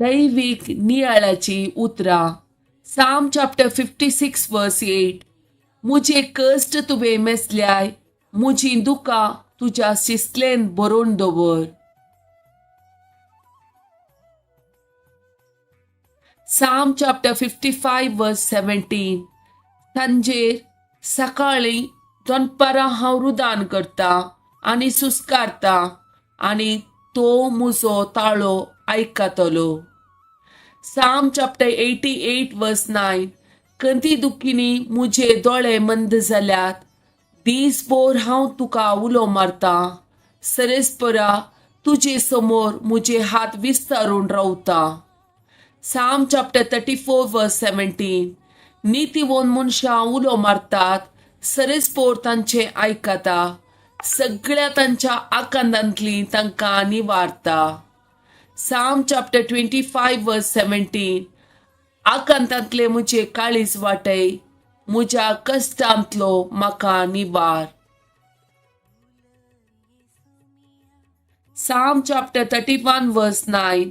दैवीक नियाळाची उतरां. Psalm chapter 56 verse 8. मुझे कश्ट तुवें मेसल्याय, मुझी दुकां तुज्या शिस्लेन बरोवन दवर. Psalm chapter 55 verse 17. सांजेर सकाळीं दनपारां हांव रुदान करता आनी सुस्कारता आनी तो म्हजो ताळो आयकतलो. Psalm chapter 88 verse 9. कधी दुखीनी मुझे दोळे मंद जाल्यात, दिसभर हांव तुका उलो मारता. सरेस्परा तुजे समोर मुझे हात विस्तारून रावता. Psalm chapter 34 verse 17. नीतिवंत मनशां उलो मारतात, सरेस्पोर तांचे आयकता, सगळ्या तांच्या आकांतांतली तांकां निवारता. Psalm chapter 25 verse 17. आकांतांतले म्हजे काळीज वाटय, म्हज्या कश्टांतलो म्हाका निवार. Psalm chapter 31 verse 9.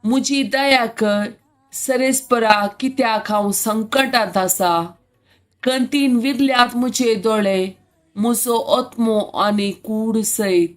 मुझी दया कर, सरेस्परा कित्याक हांव संकटांत आसा. कंतीन विरल्यात म्हजे दोळे, म्हजो आत्मो आनी कूड सयत.